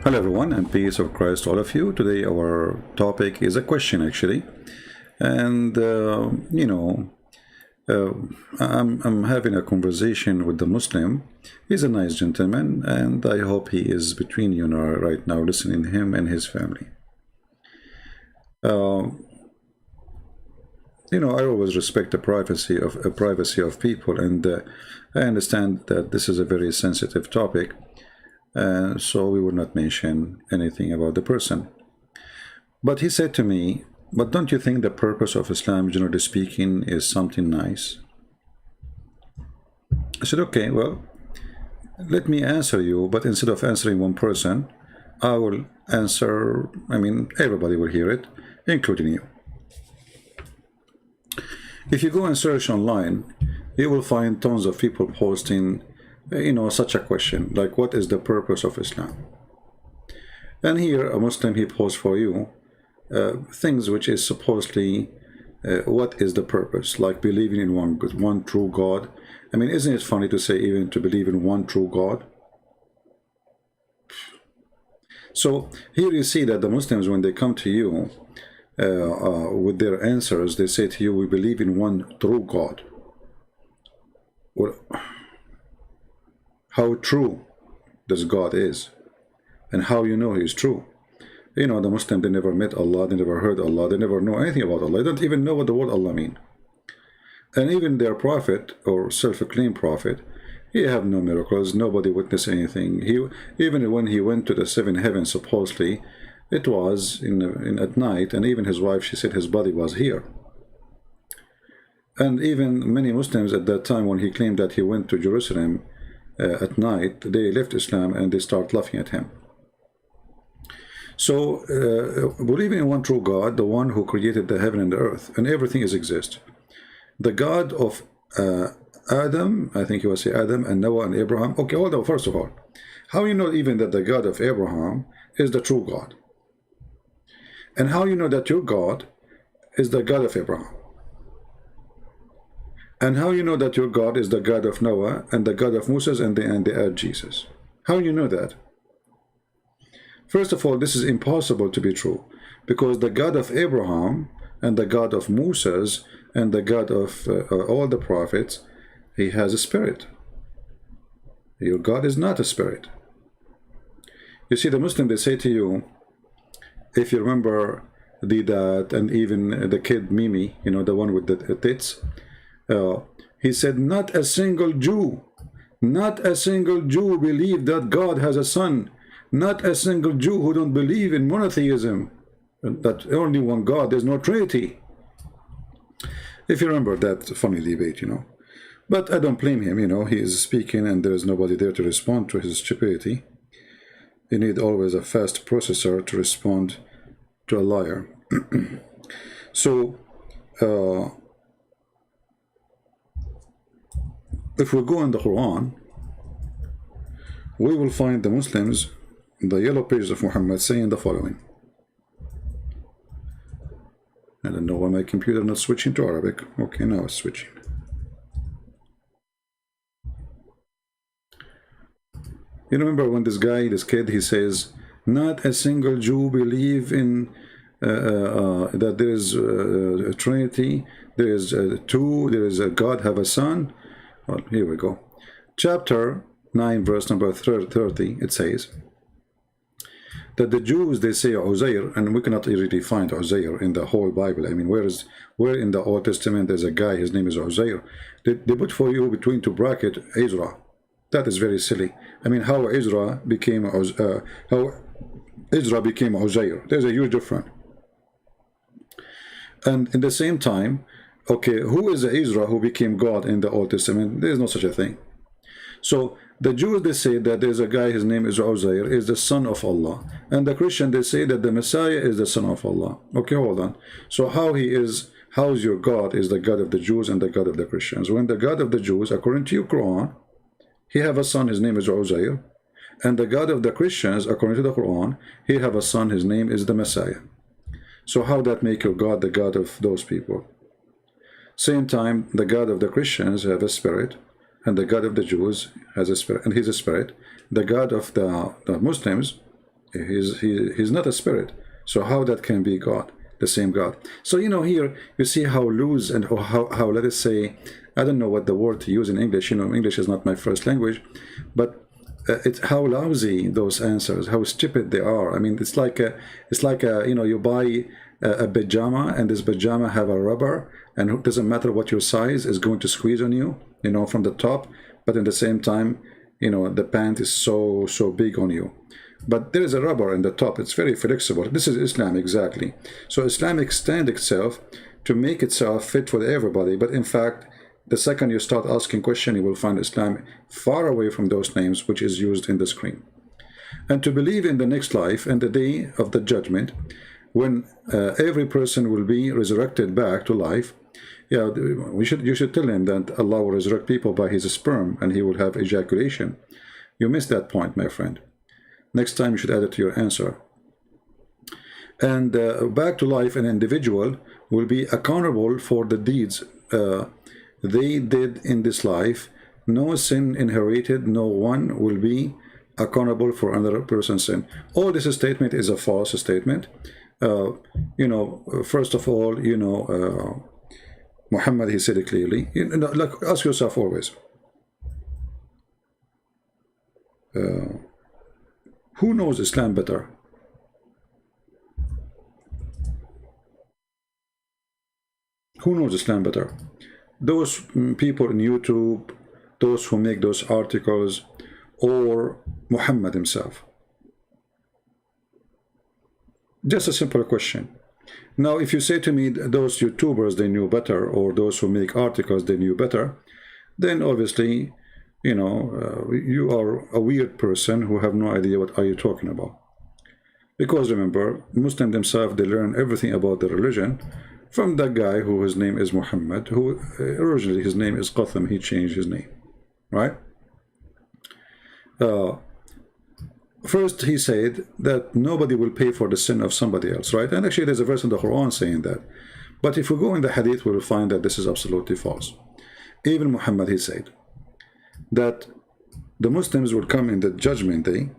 Hello everyone, and peace of Christ to all of you. Today our topic is a question actually, and uh, I'm having a conversation with the Muslim. He's a nice gentleman, and I hope he is between you now, right now, listening to him and his family. Uh, I always respect the privacy of people, and I understand that this is a very sensitive topic. So we will not mention anything about the person. But he said to me, but don't you think the purpose of Islam, generally speaking, is something nice? I said, okay, well, let me answer you, but instead of answering one person, I will answer, everybody will hear it, including you. If you go and search online, you will find tons of people posting such a question, like what is the purpose of Islam? And here a Muslim, he posts for you things which is supposedly what is the purpose, like believing in one true God. Isn't it funny to say even to believe in one true God? So here you see that the Muslims, when they come to you with their answers, they say to you, we believe in one true God. Well, how true does God is, and how you know He is true? The Muslim, they never met Allah, they never heard Allah, they never know anything about Allah, they don't even know what the word Allah means. And even their prophet, or self-acclaimed prophet, he have no miracles, nobody witnessed anything. Even when he went to the seventh heaven, supposedly, it was at night, and even his wife, she said his body was here. And even many Muslims at that time, when he claimed that he went to Jerusalem at night, they left Islam and they start laughing at him. So, believing in one true God, the one who created the heaven and the earth, and everything exists. The God of Adam, I think he was say Adam and Noah and Abraham. Okay, hold on, first of all, how you know even that the God of Abraham is the true God? And how you know that your God is the God of Abraham? And how you know that your God is the God of Noah and the God of Moses and the Jesus? How you know that? First of all, this is impossible to be true, because the God of Abraham and the God of Moses and the God of all the prophets, he has a spirit. Your God is not a spirit. You see, the Muslim, they say to you, if you remember that, and even the kid Mimi, the one with the tits, he said, not a single Jew believed that God has a son. Not a single Jew who don't believe in monotheism, that only one God, there's no Trinity. If you remember that funny debate, But I don't blame him, he is speaking and there's nobody there to respond to his stupidity. You need always a fast processor to respond to a liar. So, if we go in the Quran, we will find the Muslims, the yellow pages of Muhammad, saying the following. I don't know why my computer not switching to Arabic. Okay, now it's switching. You remember when this kid, he says, not a single Jew believe in that there is a Trinity, there is two, there is a God have a son. Well, here we go. Chapter 9, verse number 30, it says that the Jews, they say Uzair, and we cannot really find Uzair in the whole Bible. Where in the Old Testament there's a guy, his name is Uzair. They put for you between two brackets Ezra. That is very silly. How Ezra became Uzair. There's a huge difference. And in the same time, okay, who is Ezra who became God in the Old Testament? There is no such a thing. So the Jews, they say that there's a guy, his name is Uzair, is the son of Allah. And the Christian, they say that the Messiah is the son of Allah. Okay, hold on. So how is your God is the God of the Jews and the God of the Christians? When the God of the Jews, according to your Quran, he have a son, his name is Uzair. And the God of the Christians, according to the Quran, he have a son, his name is the Messiah. So how that make your God the God of those people? Same time, the God of the Christians have a spirit, and the God of the Jews has a spirit, and he's a spirit. The God of the Muslims He's not a spirit. So how that can be God, the same God? So here you see how loose and how let us say, I don't know what the word to use in English. English is not my first language, but it's how lousy those answers, how stupid they are. I mean, it's like you buy a pajama, and this pajama have a rubber, and it doesn't matter what your size is going to squeeze on you, from the top, but at the same time, the pant is so big on you. But there is a rubber in the top. It's very flexible. This is Islam exactly. So Islam extends itself to make itself fit for everybody. But in fact, the second you start asking questions, you will find Islam far away from those names which is used in the screen. And to believe in the next life and the day of the judgment, when every person will be resurrected back to life. Yeah, you should tell him that Allah will resurrect people by his sperm and he will have ejaculation. You missed that point, my friend. Next time you should add it to your answer. And back to life, an individual will be accountable for the deeds they did in this life. No sin inherited, no one will be accountable for another person's sin. All this statement is a false statement. First of all, Muhammad, he said it clearly. Like, ask yourself always, who knows Islam better? Who knows Islam better? Those people in YouTube, those who make those articles, or Muhammad himself? Just a simple question. Now, if you say to me those YouTubers, they knew better, or those who make articles, they knew better, then obviously, you are a weird person who have no idea what are you talking about. Because remember, Muslims themselves, they learn everything about the religion from that guy who his name is Muhammad, who originally his name is Qatham, he changed his name, right? First, he said that nobody will pay for the sin of somebody else, right? And actually, there's a verse in the Quran saying that. But if we go in the Hadith, we'll find that this is absolutely false. Even Muhammad, he said that the Muslims will come in the judgment day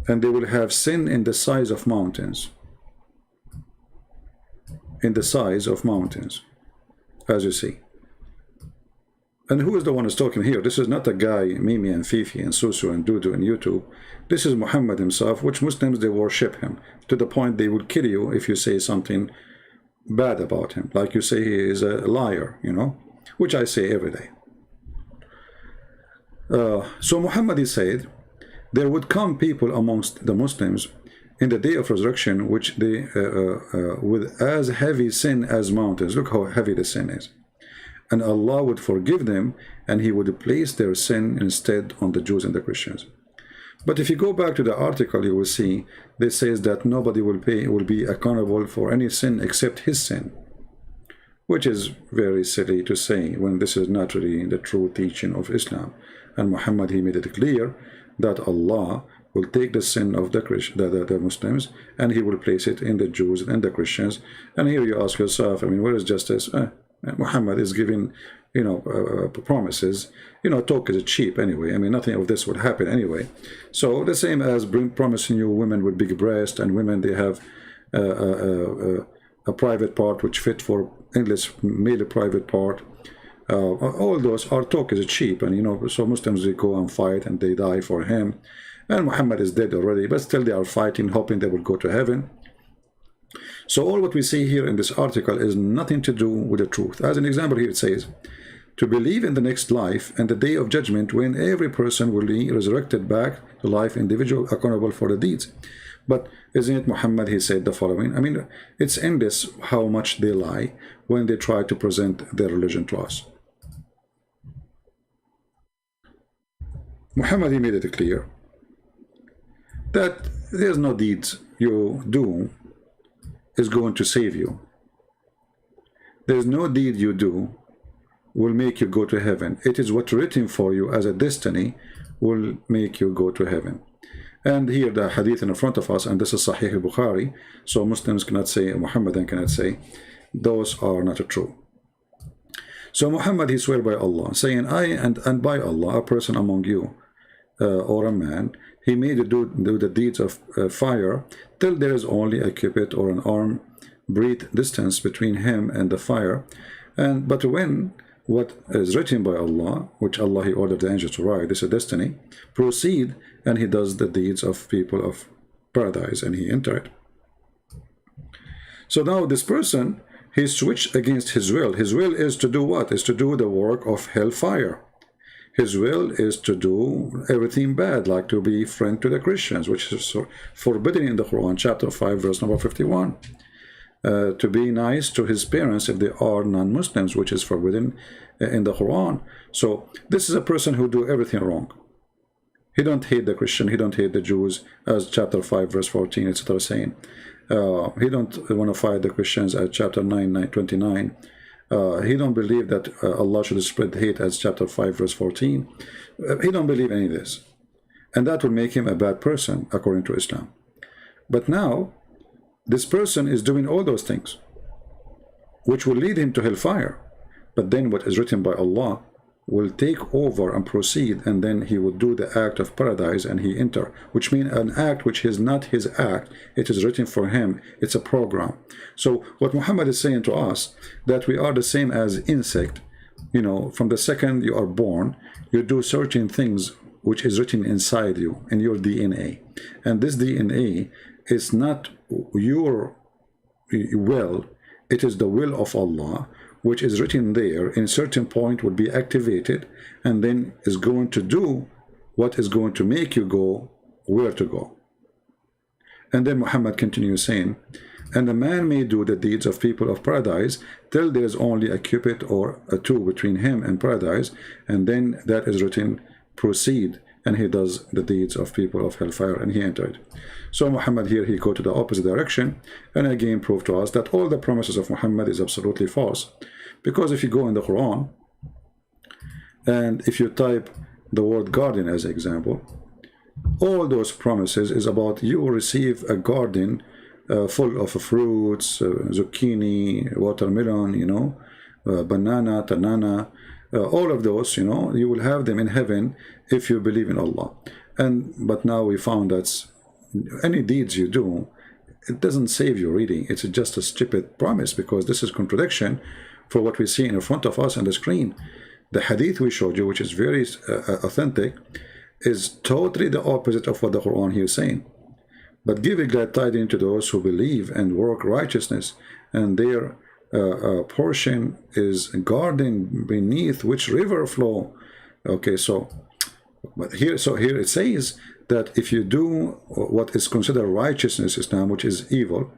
and they will have sin in the size of mountains. In the size of mountains, as you see. And who is the one who's talking here? This is not a guy, Mimi and Fifi and Susu and Dudu and YouTube. This is Muhammad himself, which Muslims, they worship him to the point they will kill you if you say something bad about him. Like you say he is a liar, which I say every day. So Muhammad, he said, there would come people amongst the Muslims in the day of resurrection, which they, with as heavy sin as mountains. Look how heavy the sin is. And Allah would forgive them, and he would place their sin instead on the Jews and the Christians. But if you go back to the article, you will see this says that nobody will be accountable for any sin except his sin, which is very silly to say when this is not really the true teaching of Islam. And Muhammad, he made it clear that Allah will take the sin of the Muslims and he will place it in the Jews and the Christians. And here you ask yourself, I mean, where is justice? Muhammad is giving, promises. Talk is cheap anyway. I mean, nothing of this would happen anyway. So the same as promising you women with big breasts, and women, they have a private part which fit for English male private part. All those are talk is cheap, and so Muslims, they go and fight and they die for him. And Muhammad is dead already, but still they are fighting, hoping they will go to heaven. So all what we see here in this article is nothing to do with the truth. As an example here, it says, to believe in the next life and the day of judgment when every person will be resurrected back to life, individual accountable for the deeds. But isn't it Muhammad, he said the following? I mean, it's endless how much they lie when they try to present their religion to us. Muhammad, he made it clear that there's no deeds you do is going to save you. There's no deed you do will make you go to heaven. It is what's written for you as a destiny will make you go to heaven. And here the hadith in front of us, and this is Sahih Bukhari, so Muslims cannot say, Muhammadan cannot say, those are not true. So Muhammad, he swear by Allah, saying, I and by Allah, a person among you, or a man, he may do the deeds of fire till there is only a cubit or an arm breadth distance between him and the fire. But when what is written by Allah, which Allah he ordered the angel to write, this is destiny, proceed, and he does the deeds of people of paradise, and he enter it. So now this person, he switched against his will. His will is to do what? Is to do the work of hellfire. His will is to do everything bad, like to be friend to the Christians, which is forbidden in the Quran, chapter 5, verse number 51. To be nice to his parents if they are non-Muslims, which is forbidden in the Quran. So this is a person who do everything wrong. He don't hate the Christian, he don't hate the Jews, as chapter 5 verse 14 etc. saying. He don't want to fight the Christians, as chapter 29. He don't believe that Allah should spread hate, as chapter 5 verse 14. He don't believe any of this, and that will make him a bad person according to Islam. But now this person is doing all those things which will lead him to hellfire, but then what is written by Allah will take over and proceed, and then he will do the act of paradise and he enter, which means an act which is not his act, it is written for him, it's a program. So what Muhammad is saying to us, that we are the same as insect. You know, from the second you are born, you do certain things which is written inside you, in your DNA, and this DNA is not your will, it is the will of Allah, which is written there. In a certain point would be activated, and then is going to do what is going to make you go where to go. And then Muhammad continues saying, and a man may do the deeds of people of paradise till there is only a cubit or a two between him and paradise, and then that is written, proceed, and he does the deeds of people of hellfire, and he entered. So Muhammad here, he go to the opposite direction, and again prove to us that all the promises of Muhammad is absolutely false. Because if you go in the Quran, and if you type the word garden as an example, all those promises is about you will receive a garden full of fruits, zucchini, watermelon, you know, banana, tanana, all of those, you know, you will have them in heaven if you believe in Allah. But now we found that any deeds you do, it doesn't save your reading. It's just a stupid promise, because this is contradiction for what we see in front of us on the screen. The hadith we showed you, which is very authentic, is totally the opposite of what the Quran here is saying. But give a glad tidings to those who believe and work righteousness, and their portion is garden beneath which river flow. Okay, so here it says that if you do what is considered righteousness Islam, which is evil,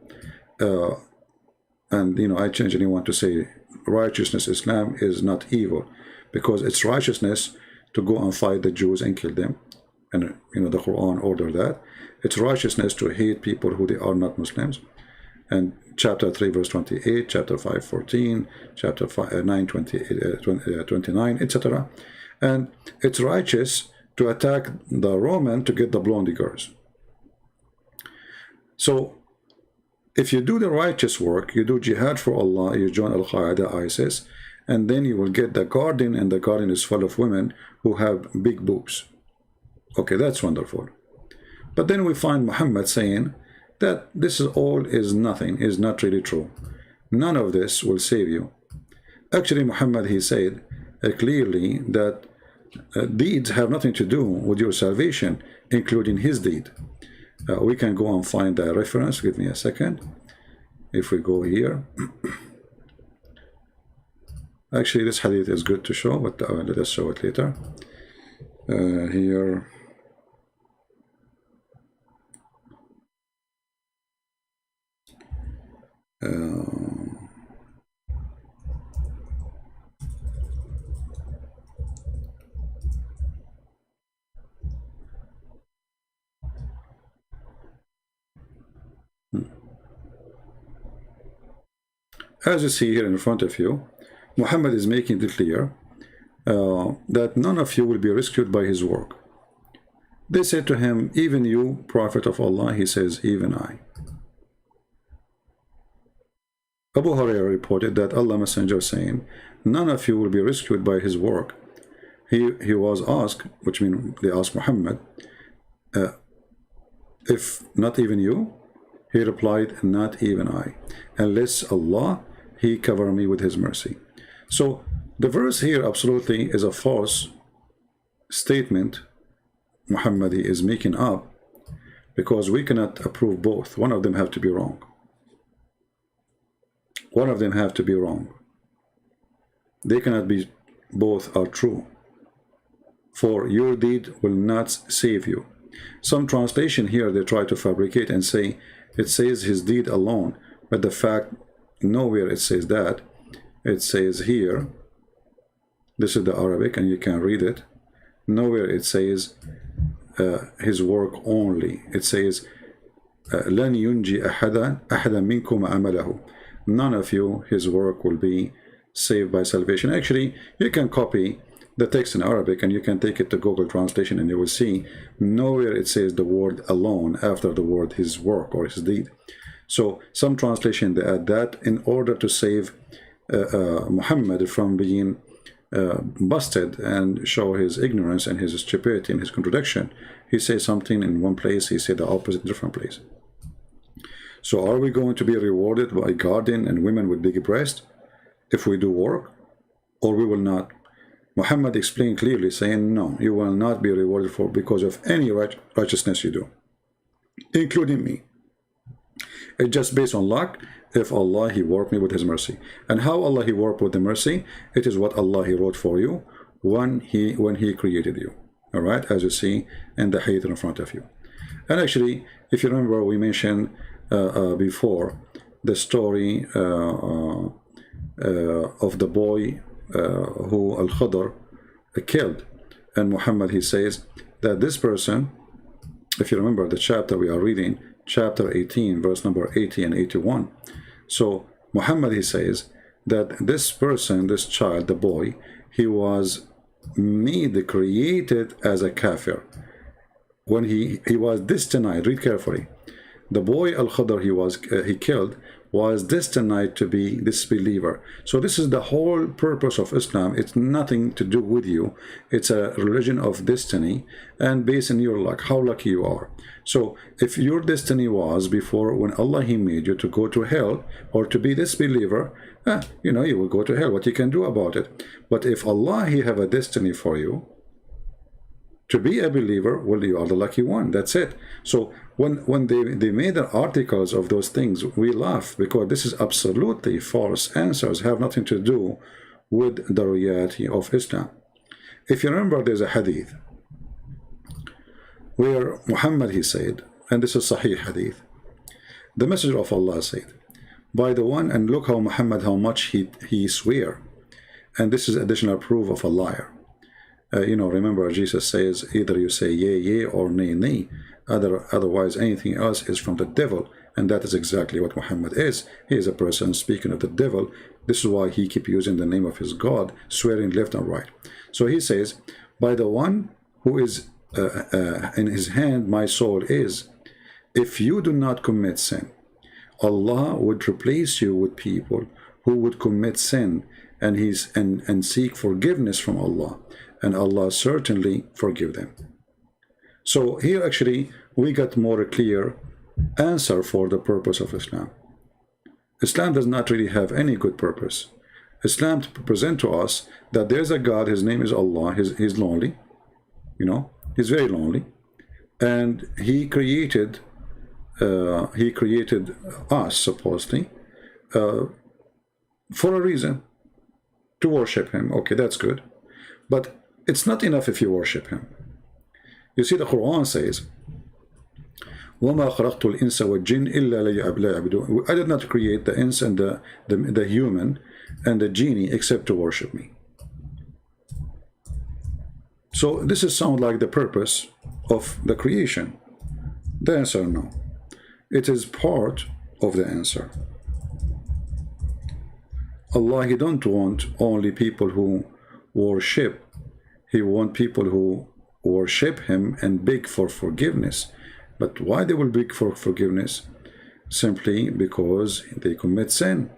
and you know, I change anyone to say righteousness Islam is not evil, because it's righteousness to go and fight the Jews and kill them, and you know, the Quran ordered that. It's righteousness to hate people who they are not Muslims, and chapter 3 verse 28, chapter 5 14, chapter 5, 9 29, etc. And it's righteous to attack the Roman to get the blondie girls. So if you do the righteous work, you do jihad for Allah, you join Al-Qaeda, ISIS, and then you will get the garden, and the garden is full of women who have big boobs. Okay, that's wonderful. But then we find Muhammad saying that this is all is nothing, is not really true. None of this will save you. Actually, Muhammad, he said clearly that deeds have nothing to do with your salvation, including his deed. We can go and find the reference. Give me a second. If we go here, actually this hadith is good to show, but let us show it later. Here, as you see here in front of you, Muhammad is making it clear that none of you will be rescued by his work. They said to him, even you, Prophet of Allah? He says, even I. Abu Hurairah reported that Allah Messenger saying, none of you will be rescued by his work. he was asked, which means they asked Muhammad, if not even you? He replied, not even I, unless Allah, He cover me with His mercy. So the verse here absolutely is a false statement Muhammad is making up, because we cannot approve both. One of them have to be wrong. One of them have to be wrong. They cannot be both are true. For your deed will not save you. Some translation here they try to fabricate and say it says his deed alone, but the fact nowhere it says that. It says here, this is the Arabic and you can read it. Nowhere it says his work only. It says لن ينجي أحدا منكم عمله. None of you, his work will be saved by salvation. Actually, you can copy the text in Arabic and you can take it to Google Translation and you will see nowhere it says the word alone after the word his work or his deed. So some translation they add that in order to save Muhammad from being busted and show his ignorance and his stupidity and his contradiction. He says something in one place, he said the opposite in a different place. So are we going to be rewarded by garden and women with big breasts if we do work, or we will not? Muhammad explained clearly, saying, no, you will not be rewarded for because of any righteousness you do, including me. It's just based on luck. If Allah, He worked me with His mercy. And how Allah, He worked with the mercy? It is what Allah, He wrote for you when He created you. All right, as you see in the hadith in front of you. And actually, if you remember, we mentioned before the story of the boy who Al-Khadr killed. And Muhammad, he says that this person, if you remember the chapter we are reading, chapter 18, verse number 80 and 81. So Muhammad, he says that this person, this child, the boy, he was created as a kafir. When he was destined, read carefully, the boy Al-Khadr he killed was destined to be disbeliever. So this is the whole purpose of Islam. It's nothing to do with you. It's a religion of destiny and based on your luck, how lucky you are. So if your destiny was before when Allah, He made you to go to hell or to be disbeliever, you know, you will go to hell. What you can do about it? But if Allah, He have a destiny for you to be a believer, well, you are the lucky one. That's it. So when they made the articles of those things, we laugh because this is absolutely false answers, have nothing to do with the reality of Islam. If you remember, there's a hadith where Muhammad, he said, and this is Sahih hadith, the Messenger of Allah said, by the one, and look how Muhammad, how much he swear, and this is additional proof of a liar. You know, remember Jesus says either you say yea, yea, or nay, nay. Otherwise, anything else is from the devil, and that is exactly what Muhammad is. He is a person speaking of the devil. This is why he keep using the name of his God, swearing left and right. So he says, by the one who is in his hand my soul is, if you do not commit sin, Allah would replace you with people who would commit sin and seek forgiveness from Allah, and Allah certainly forgive them. So here actually we got more clear answer for the purpose of Islam. Islam does not really have any good purpose. Islam present to us that there's a God, his name is Allah, he's lonely, you know, he's very lonely, and he created us supposedly for a reason, to worship him. Okay, that's good, but it's not enough if you worship him. You see, the Quran says, وَمَا خَلَقْتُ الْإِنسَ وَالْجِنَّ إِلَّا لِيَعْبُدُونِ. I did not create the ins and the human and the genie except to worship me. So this is sound like the purpose of the creation. The answer, no. It is part of the answer. Allah, He don't want only people who worship. He wants people who worship Him and beg for forgiveness. But why they will beg for forgiveness? Simply because they commit sin.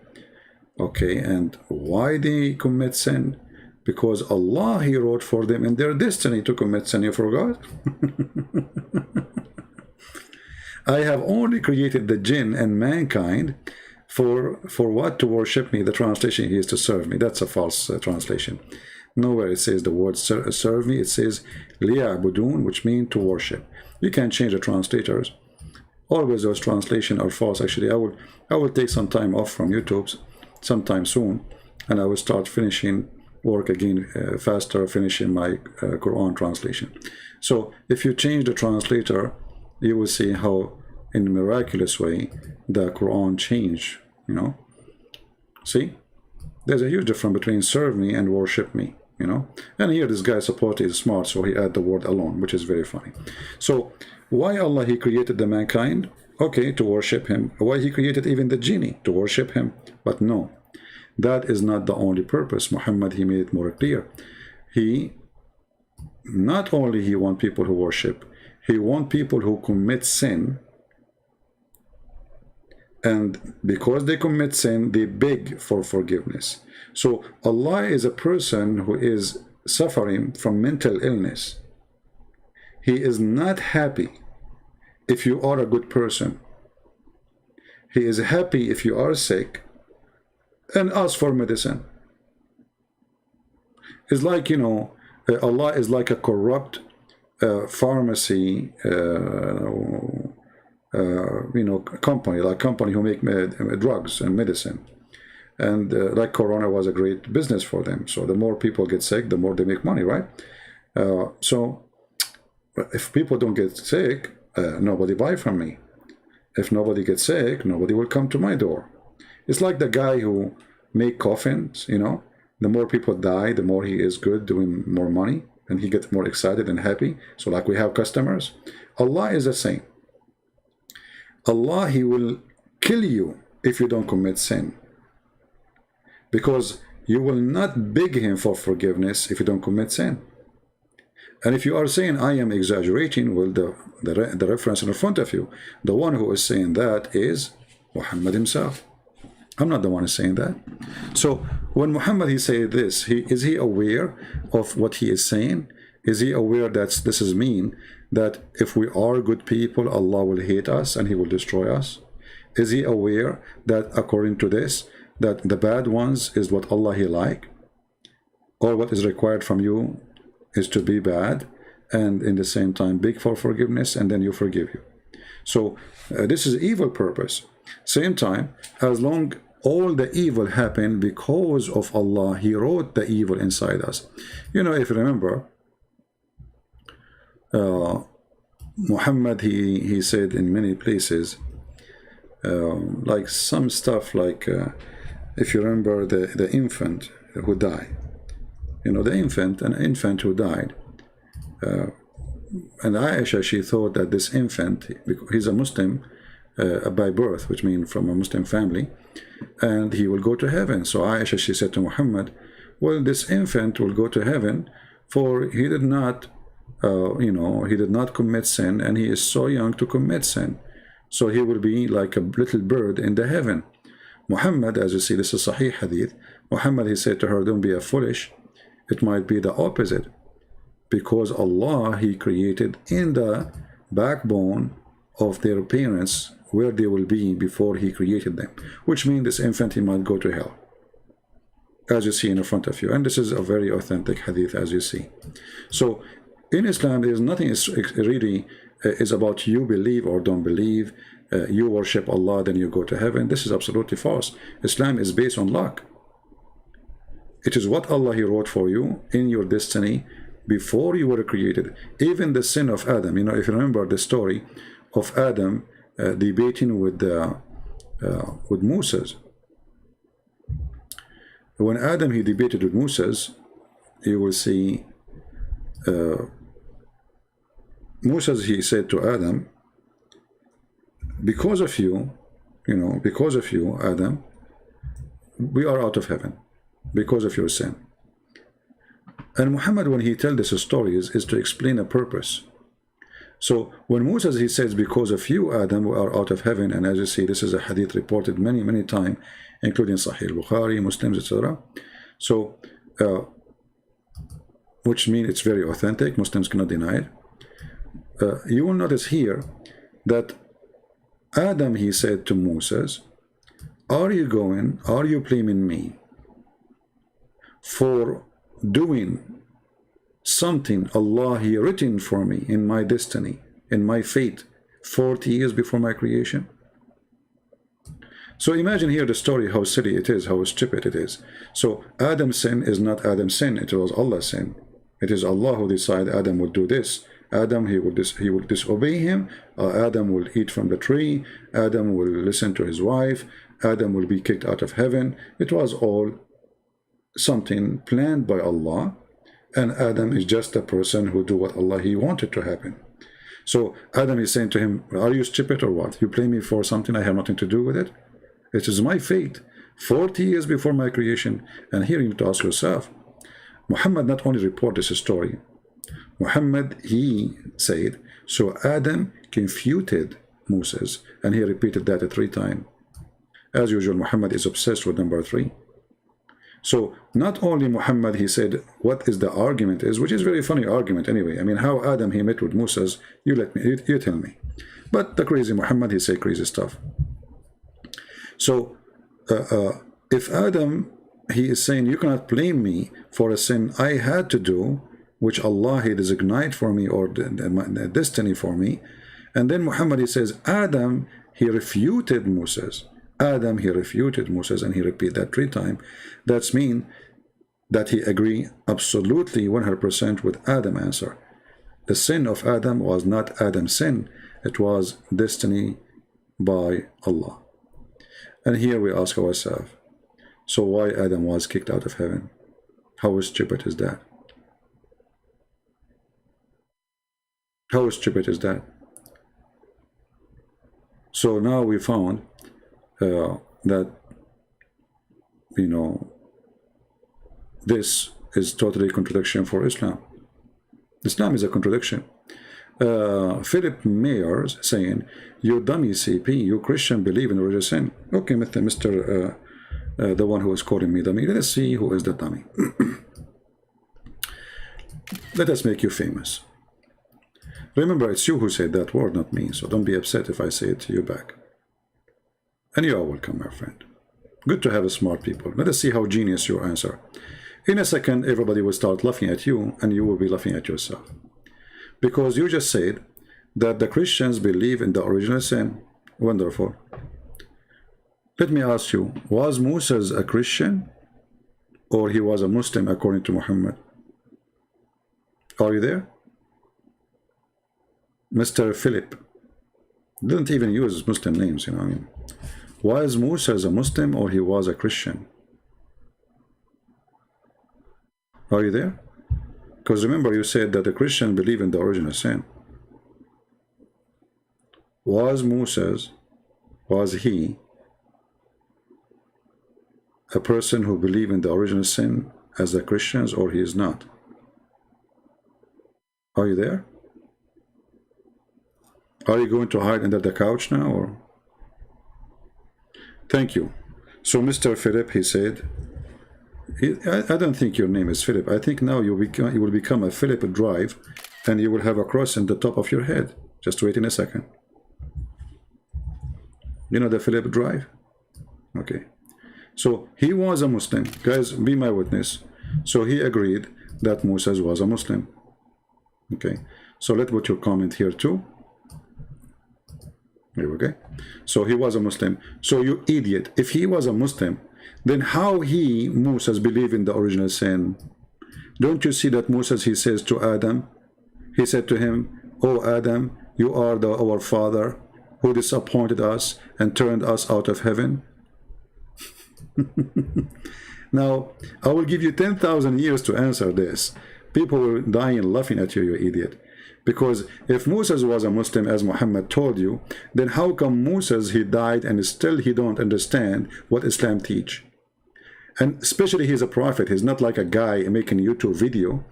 Okay, and why they commit sin? because Allah, He wrote for them in their destiny to commit sin. You forgot? I have only created the jinn and mankind for what? To worship me. The translation here is to serve me. That's a false translation. Nowhere it says the word serve me. It says liya'budun, which means to worship. You can change the translators. Always those translations are false. Actually, I will take some time off from YouTube sometime soon, and I will start finishing work again faster, finishing my Quran translation. So if you change the translator, you will see how in a miraculous way the Quran changed, you know. See, there's a huge difference between serve me and worship me, you know. And here this guy supposedly is smart, so he added the word alone, which is very funny. So why Allah, He created the mankind? Okay, to worship Him. Why He created even the genie? To worship Him. But no, that is not the only purpose. Muhammad, he made it more clear. He not only he want people who worship, he want people who commit sin, and because they commit sin, they beg for forgiveness. So Allah is a person who is suffering from mental illness. He is not happy if you are a good person. He is happy if you are sick and ask for medicine. It's like, you know, Allah is like a corrupt pharmacy, you know, company who make drugs and medicine. And like Corona was a great business for them. So the more people get sick, the more they make money, right? So if people don't get sick, nobody buy from me. If nobody gets sick, nobody will come to my door. It's like the guy who make coffins, you know. The more people die, the more he is good, doing more money, and he gets more excited and happy. So like we have customers. Allah is the same. Allah, He will kill you if you don't commit sin, because you will not beg Him for forgiveness if you don't commit sin. And if you are saying I am exaggerating, well, the reference in front of you, the one who is saying that is Muhammad himself. I'm not the one who's saying that. So when Muhammad, he said this, is he aware of what he is saying? Is he aware that this is mean, that if we are good people, Allah will hate us and He will destroy us? Is he aware that according to this, that the bad ones is what Allah He like? Or what is required from you is to be bad and in the same time beg for forgiveness, and then you forgive you. So this is evil purpose. Same time, as long all the evil happened because of Allah, He wrote the evil inside us. You know, if you remember, Muhammad, he said in many places, like some stuff like, if you remember the infant who died, you know, an infant who died, and Aisha, she thought that this infant, he's a Muslim by birth, which means from a Muslim family, and he will go to heaven. So Aisha, she said to Muhammad, well, this infant will go to heaven, for he did not you know, he did not commit sin, and he is so young to commit sin. So he will be like a little bird in the heaven. Muhammad, as you see, this is Sahih Hadith. Muhammad, he said to her, don't be a foolish. It might be the opposite. Because Allah, He created in the backbone of their parents where they will be before He created them. Which means this infant, he might go to hell, as you see in front of you. And this is a very authentic hadith, as you see. So in Islam, there is nothing really is about you believe or don't believe. You worship Allah, then you go to heaven. This is absolutely false. Islam is based on luck. It is what Allah He wrote for you in your destiny before you were created. Even the sin of Adam, you know, if you remember the story of Adam debating with Moses. When Adam, he debated with Moses, you will see Moses, he said to Adam, because of you, you know, because of you, Adam, we are out of heaven, because of your sin. And Muhammad, when he tells this story, is to explain a purpose. So when Moses, he says, because of you, Adam, we are out of heaven, and as you see, this is a hadith reported many times, including Sahih Bukhari, Muslims, etc. So which means it's very authentic. Muslims cannot deny it. You will notice here that Adam, he said to Moses, are you blaming me for doing something Allah he written for me in my destiny, in my fate, 40 years before my creation? So imagine here the story, how silly it is, how stupid it is. So Adam's sin is not Adam's sin, it was Allah's sin. It is Allah who decided Adam would do this. Adam, he will disobey him. Adam will eat from the tree. Adam will listen to his wife. Adam will be kicked out of heaven. It was all something planned by Allah. And Adam is just a person who do what Allah he wanted to happen. So Adam is saying to him, are you stupid or what? You blame me for something I have nothing to do with it? It is my fate, 40 years before my creation. And here you need to ask yourself, Muhammad not only reported this story, Muhammad, he said, so Adam confuted Moses, and he repeated that 3 times. As usual, Muhammad is obsessed with number 3. So not only Muhammad, he said, what is the argument is, which is very funny argument anyway. I mean, how Adam, he met with Moses, you tell me. But the crazy Muhammad, he said crazy stuff. So if Adam, he is saying, you cannot blame me for a sin I had to do, which Allah he designated for me, or the destiny for me. And then Muhammad, he says, Adam, he refuted Moses. Adam, he refuted Moses, and he repeated that 3 times. That's mean that he agree absolutely 100% with Adam's answer. The sin of Adam was not Adam's sin. It was destiny by Allah. And here we ask ourselves, so why Adam was kicked out of heaven? How stupid is that? How stupid is that? So now we found that, you know, this is totally contradiction for Islam. Islam is a contradiction. Philip Mayers saying, you dummy CP, you Christian believe in religious sin. Okay, Mr. The one who is calling me dummy. Let us see who is the dummy. Let us make you famous. Remember, it's you who said that word, not me, so don't be upset if I say it to you back. And you are welcome, my friend. Good to have smart people. Let us see how genius you answer. In a second, everybody will start laughing at you, and you will be laughing at yourself. Because you just said that the Christians believe in the original sin. Wonderful. Let me ask you, was Moses a Christian? Or he was a Muslim according to Muhammad? Are you there? Mr. Philip didn't even use Muslim names, you know what I mean. Was Moses a Muslim or he was a Christian? Are you there? Because remember you said that the Christian believe in the original sin. Was Moses, was he a person who believed in the original sin as the Christians, or he is not? Are you there? Are you going to hide under the couch now, or? Thank you. So Mr. Philip, he said, I don't think your name is Philip. I think now you will become a Philip Drive, and you will have a cross in the top of your head. Just wait in a second. You know the Philip Drive? Okay. So he was a Muslim. Guys, be my witness. So he agreed that Moses was a Muslim. Okay. So let's put your comment here too. Okay. So he was a Muslim. So you idiot. If he was a Muslim, then how Moses, believed in the original sin? Don't you see that Moses, he says to Adam, he said to him, "Oh Adam, you are our father who disappointed us and turned us out of heaven." Now, I will give you 10,000 years to answer this. People will die and laughing at you, you idiot. Because if Moses was a Muslim, as Muhammad told you, then how come Moses, he died and still he don't understand what Islam teach? And especially he's a prophet. He's not like a guy making a YouTube video.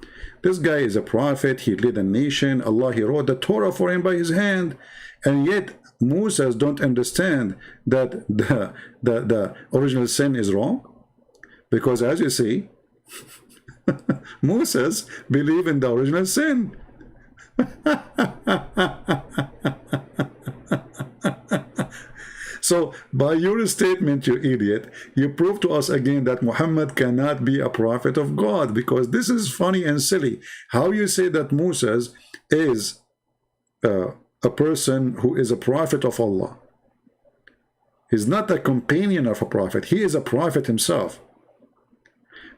This guy is a prophet. He led a nation. Allah, he wrote the Torah for him by his hand. And yet Moses don't understand that the original sin is wrong. Because as you see, Moses believed in the original sin. So, by your statement, you idiot, you prove to us again that Muhammad cannot be a prophet of God, because this is funny and silly. How you say that Moses is a person who is a prophet of Allah? He's not a companion of a prophet. He is a prophet himself.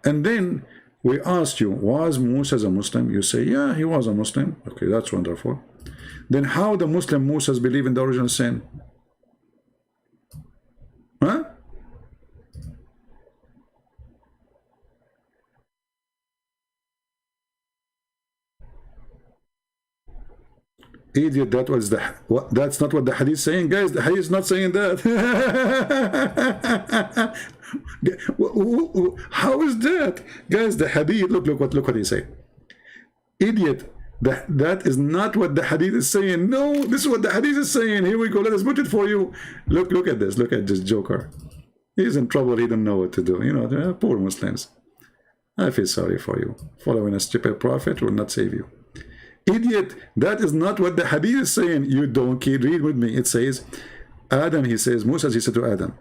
And then we asked you, was Moses a Muslim? You say, yeah, he was a Muslim. Okay, that's wonderful. Then how the Muslim Moses believe in the original sin? Huh? Idiot, that was that's not what the hadith is saying, guys. The hadith is not saying that. How is that, guys? The hadith, look what he say. Idiot, that is not what the hadith is saying. No, this is what the hadith is saying. Here we go, let us put it for you. Look at this, look at this joker. He's in trouble, he don't know what to do. You know, poor Muslims. I feel sorry for you. Following a stupid prophet will not save you. Idiot, that is not what the hadith is saying. You donkey, read with me. It says, Adam, he says, Moses, he said to Adam,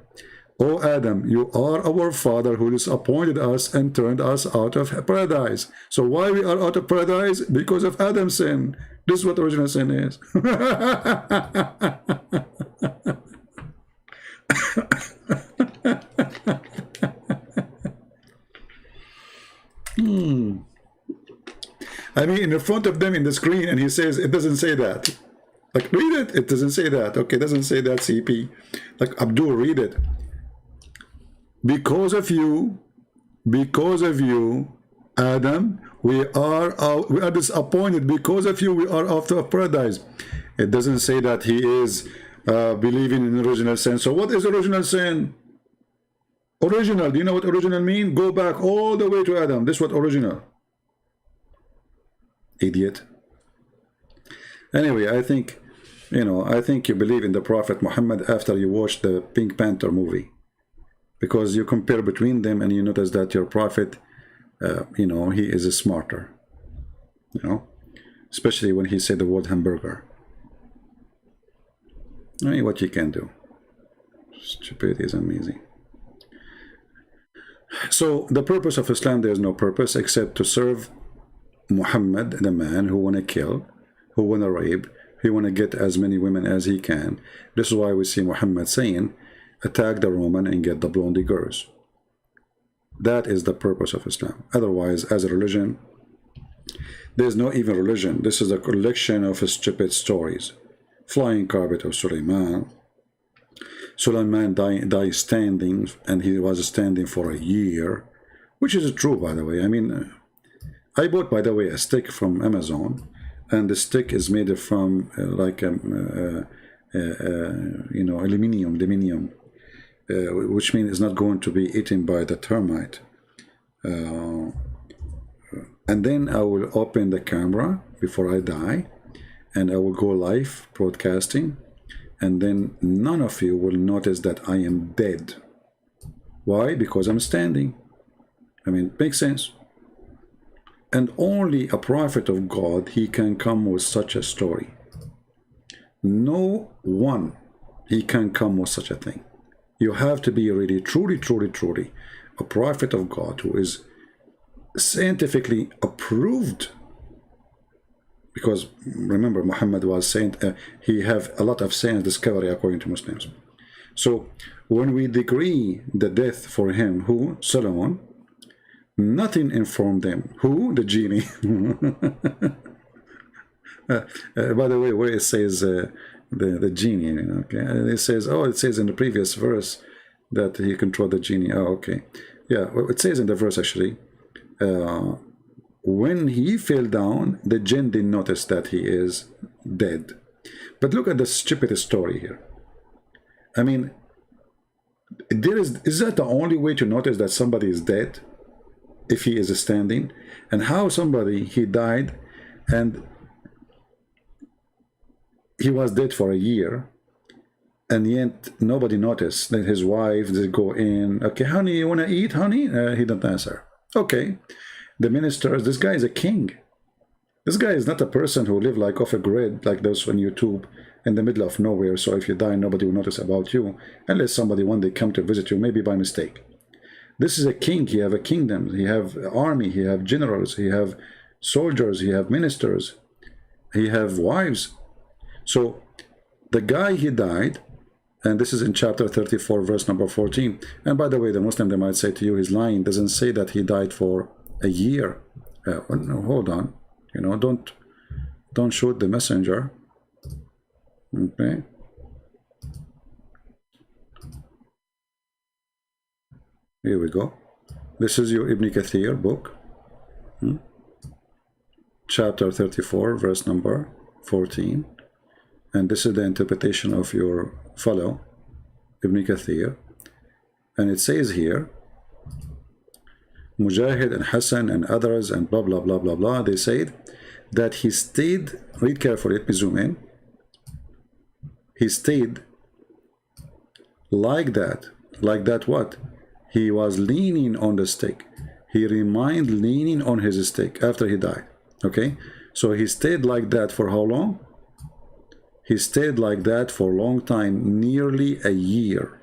"O Adam, you are our father who disappointed us and turned us out of paradise." So why we are out of paradise? Because of Adam's sin. This is what original sin is. I mean, in front of them in the screen, and he says, it doesn't say that. Like, read it. It doesn't say that. Okay, it doesn't say that, CP. Like, Abdul, read it. Because of you, Adam, we are disappointed. Because of you, we are out of paradise. It doesn't say that he is believing in original sin. So what is original sin? Original. Do you know what original mean? Go back all the way to Adam. This is what original. Idiot. Anyway, I think, you know, I think you believe in the Prophet Muhammad after you watch the Pink Panther movie, because you compare between them and you notice that your prophet, you know, he is smarter, you know, especially when he said the word hamburger. I mean, what you can do. Stupidity is amazing. So the purpose of Islam, there is no purpose except to serve Muhammad, the man who want to kill, who want to rape, he want to get as many women as he can. This is why we see Muhammad saying, attack the Roman and get the blondie girls. That is the purpose of Islam. Otherwise, as a religion, there is no even religion. This is a collection of stupid stories. Flying carpet of Sulaiman. Sulaiman died standing, and he was standing for a year, which is true, by the way. I mean, I bought, by the way, a stick from Amazon, and the stick is made from like you know, aluminium, which means it's not going to be eaten by the termite. And then I will open the camera before I die, and I will go live broadcasting, and then none of you will notice that I am dead. Why? Because I'm standing. I mean, it makes sense. And only a prophet of God, he can come with such a story. No one, he can come with such a thing. You have to be really, truly a prophet of God who is scientifically approved. Because remember, Muhammad was saying he have a lot of science discovery according to Muslims. So when we decree the death for him, who? Solomon, nothing informed them. Who? The genie. By the way, where it says the genie, okay, it says, oh, it says in the previous verse that he controlled the genie. Oh, okay, yeah, well, it says in the verse actually, when he fell down, the jinn didn't notice that he is dead. But look at the stupid story here. I mean, is that the only way to notice that somebody is dead? If he is standing? And how somebody, he died and he was dead for a year, and yet nobody noticed that his wife did go in, okay, honey, you want to eat, honey? He didn't answer. Okay, the ministers. This guy is a king. This guy is not a person who live like off a grid, like those on YouTube, in the middle of nowhere. So if you die, nobody will notice about you, unless somebody one day come to visit you, maybe by mistake. This is a king. He have a kingdom. He have army. He have generals. He have soldiers. He have ministers. He have wives. So the guy, he died, and this is in chapter 34, verse number 14. And by the way, the Muslim, they might say to you, he's lying. Doesn't say that he died for a year. No, hold on. You know, don't shoot the messenger. Okay. Here we go. This is your Ibn Kathir book. Chapter 34, verse number 14. And this is the interpretation of your fellow, Ibn Kathir. And it says here, Mujahid and Hassan and others and blah, blah, blah, blah, blah, they said that he stayed, read carefully, let me zoom in. He stayed like that what? He was leaning on the stick. He remained leaning on his stick after he died. Okay, so he stayed like that for how long? He stayed like that for a long time, nearly a year.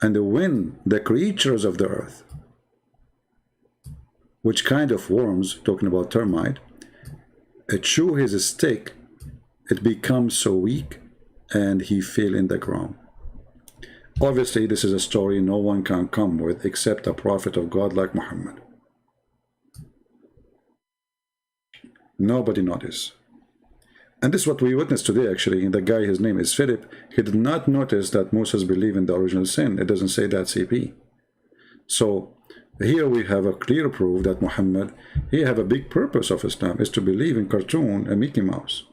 And when the creatures of the earth, which kind of worms, talking about termite, chew his stick, it becomes so weak and he fell in the ground. Obviously, this is a story no one can come with except a prophet of God like Muhammad. Nobody noticed. And this is what we witnessed today, actually. The guy, his name is Philip. He did not notice that Moses believed in the original sin. It doesn't say that CP. So here we have a clear proof that Muhammad, he have a big purpose of Islam, is to believe in cartoon and Mickey Mouse.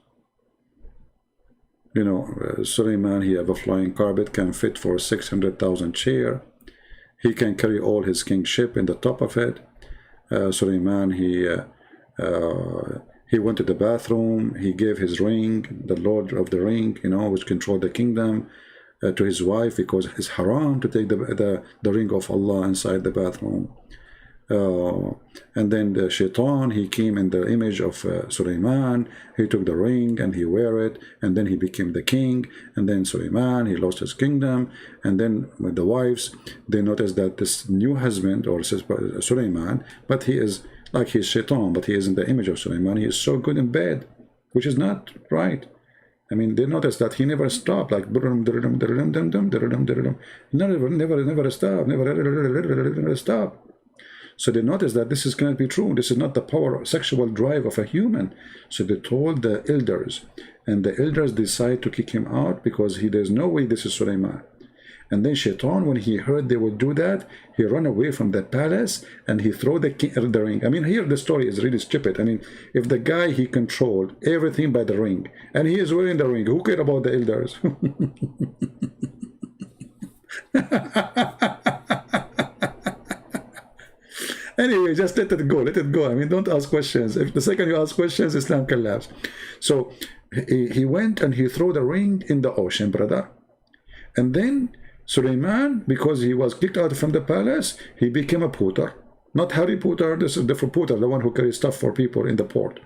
You know, Suleiman, he have a flying carpet, can fit for 600,000 chair. He can carry all his kingship in the top of it. Suleiman, he went to the bathroom. He gave his ring, the Lord of the Ring, you know, which controlled the kingdom, to his wife, because it's haram to take the ring of Allah inside the bathroom. And then the shaitan, he came in the image of Suleiman. He took the ring and he wear it, and then he became the king. And then Suleiman, he lost his kingdom. And then with the wives, they noticed that this new husband, or Suleiman, but he is like he's shaitan, but he is in the image of Suleiman. He is so good in bed, which is not right. I mean, they noticed that he never stopped, like never stop. So they noticed that this cannot be true. This is not the power, sexual drive of a human. So they told the elders, and the elders decide to kick him out because there's no way this is Suleiman. And then Shaitan, when he heard they would do that, he ran away from the palace and he threw the ring. I mean, here the story is really stupid. I mean, if the guy, he controlled everything by the ring, and he is wearing the ring, who cared about the elders? Anyway, just let it go. Let it go. I mean, don't ask questions. If the second you ask questions, Islam collapses. So he went and he threw the ring in the ocean, brother. And then Suleiman, because he was kicked out from the palace, he became a porter. Not Harry Potter, this is the porter, the one who carries stuff for people in the port.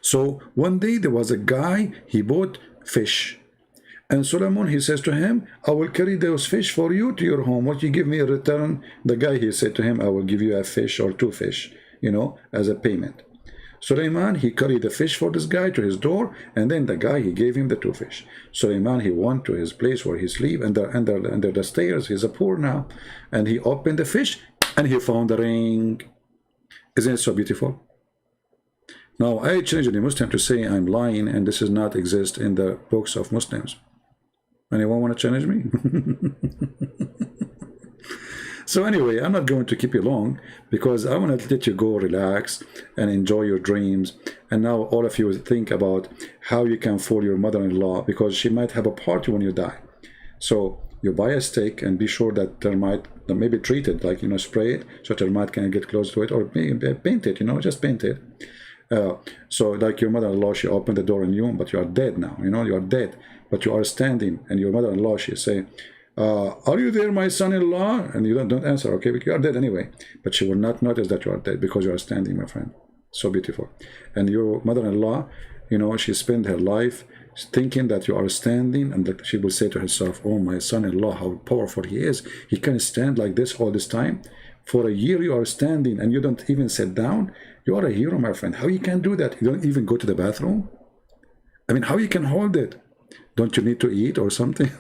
So one day there was a guy, he bought fish. And Solomon, he says to him, I will carry those fish for you to your home. What you give me in return? The guy, he said to him, I will give you a fish or 2 fish, you know, as a payment. Suleiman, he carried the fish for this guy to his door, and then the guy, he gave him the 2 fish. Suleiman, he went to his place where he sleep, under the stairs. He's a poor now. And he opened the fish, and he found the ring. Isn't it so beautiful? Now, I challenge the Muslim to say I'm lying, and this does not exist in the books of Muslims. Anyone want to challenge me? So anyway, I'm not going to keep you long because I want to let you go relax and enjoy your dreams. And now all of you think about how you can fool your mother-in-law, because she might have a party when you die. So you buy a stick and be sure that termite, maybe treat it, like, you know, spray it so termite can get close to it, or maybe paint it, you know, just paint it. So like your mother-in-law, she opened the door on you, but you are dead now, you know, you are dead, but you are standing, and your mother-in-law, she say, are you there, my son-in-law? And you don't answer, okay, but you are dead anyway. But she will not notice that you are dead because you are standing, my friend. So beautiful. And your mother-in-law, you know, she spent her life thinking that you are standing, and she will say to herself, oh, my son-in-law, how powerful he is. He can stand like this all this time. For a year you are standing and you don't even sit down. You are a hero, my friend. How you can do that? You don't even go to the bathroom? I mean, how you can hold it? Don't you need to eat or something?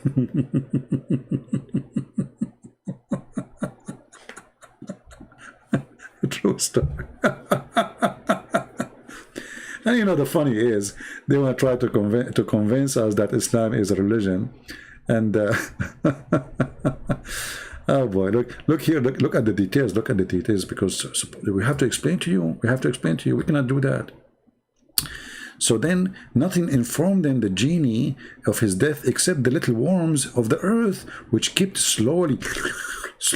True story. And you know, the funny is, they want to try to convince us that Islam is a religion. And oh boy, look here, look at the details, look at the details, because we have to explain to you. We have to explain to you. We cannot do that. So then nothing informed then the genie of his death except the little worms of the earth, which kept slowly,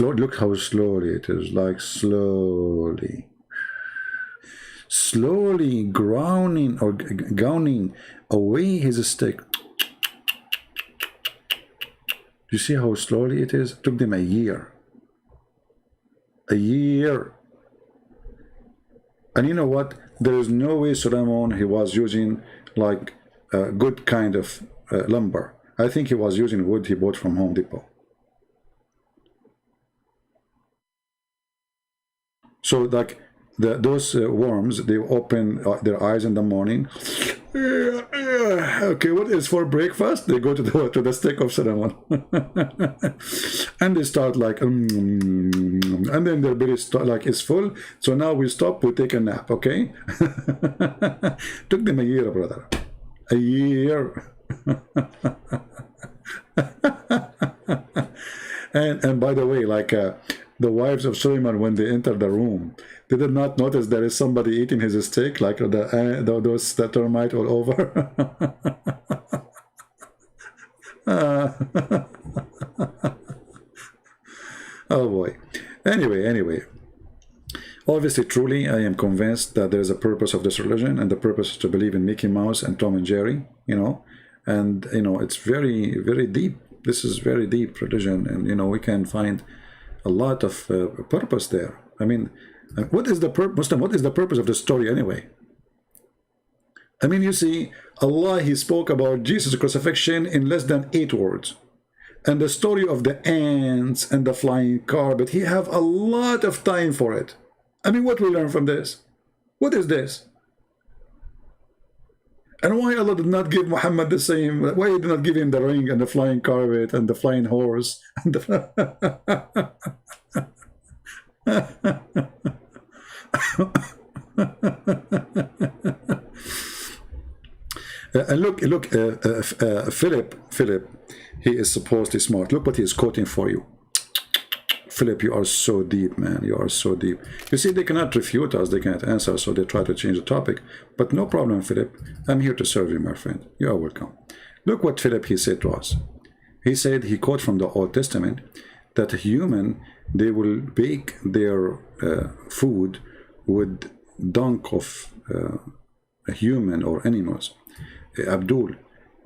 look how slowly it is, like slowly grounding or gowning away his stick. You see how slowly it is? It took them a year. A year. And you know what? There is no way Solomon, he was using like a good kind of lumber. I think he was using wood he bought from Home Depot. So like those worms, they open their eyes in the morning. Okay, what is for breakfast? They go to the stick of Solomon. And they start like and then their belly like is full. So now we stop, we take a nap, okay? Took them a year, brother. A year. And by the way, like the wives of Suleiman, when they entered the room, they did not notice there is somebody eating his steak, like those the termite all over. Oh boy. Anyway. Obviously, truly, I am convinced that there is a purpose of this religion, and the purpose is to believe in Mickey Mouse and Tom and Jerry, you know. And, you know, it's very, very deep. This is very deep religion, and, you know, we can find a lot of purpose there. I mean, what is the Muslim? What is the purpose of the story anyway? I mean, you see, Allah, he spoke about Jesus' crucifixion in less than 8 words. And the story of the ants and the flying carpet, he have a lot of time for it. I mean, what we learn from this? What is this? And why Allah did not give Muhammad the same? Why he did not give him the ring and the flying carpet and the flying horse? And the and look, Philip, he is supposedly smart. Look what he is quoting for you. Philip, you are so deep, man. You are so deep. You see, they cannot refute us. They cannot answer, so they try to change the topic. But no problem, Philip. I'm here to serve you, my friend. You are welcome. Look what Philip, he said to us. He said, he quote from the Old Testament, that a human, they will bake their food with dung of a human or animals. Abdul, do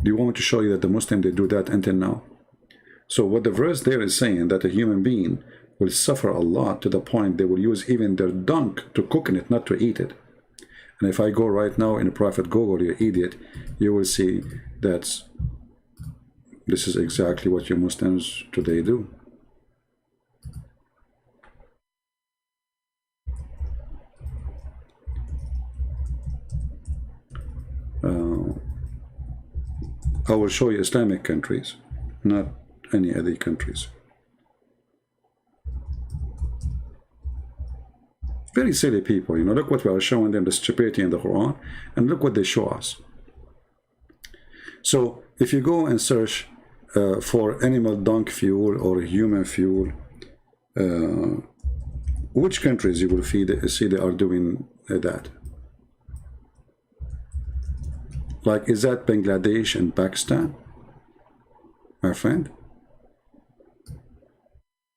you want me to show you that the Muslim, they do that until now? So what the verse there is saying, that a human being will suffer a lot to the point they will use even their dung to cook in it, not to eat it. And if I go right now in private Google, you idiot, you will see that this is exactly what you Muslims today do. I will show you Islamic countries, not any other countries. Very silly people, you know. Look what we are showing them, the stupidity in the Quran, and look what they show us. So if you go and search for animal dung fuel or human fuel, which countries you will see they are doing that? Like, is that Bangladesh and Pakistan, my friend?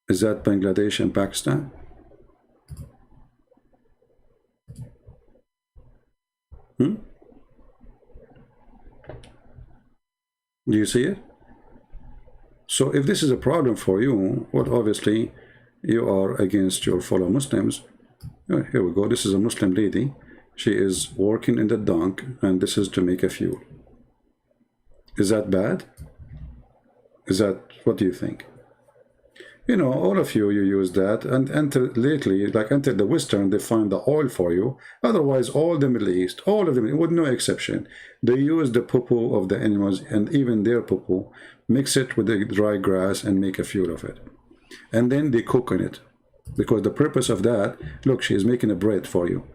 Is that Bangladesh and Pakistan? Do you see it? So if this is a problem for you, well, obviously you are against your fellow Muslims. Here we go. This is a Muslim lady. She is working in the dunk, and this is to make a fuel. Is that bad? Is that, what do you think? You know, all of you use that, and until lately, like until the Western, they find the oil for you. Otherwise, all the Middle East, all of them, with no exception, they use the poo-poo of the animals, and even their poo-poo, mix it with the dry grass and make a fuel of it. And then they cook on it. Because the purpose of that, look, she is making a bread for you.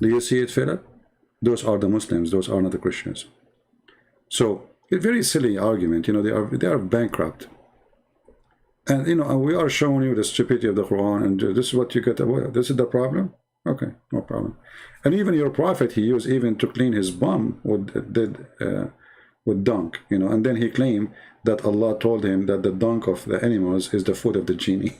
Do you see it, Philip? Those are the Muslims, those are not the Christians. So, a very silly argument, you know, they are bankrupt. And, you know, we are showing you the stupidity of the Quran, and this is what you get. This is the problem? Okay, no problem. And even your prophet, he used even to clean his bum with dung, you know, and then he claimed that Allah told him that the dung of the animals is the food of the genie.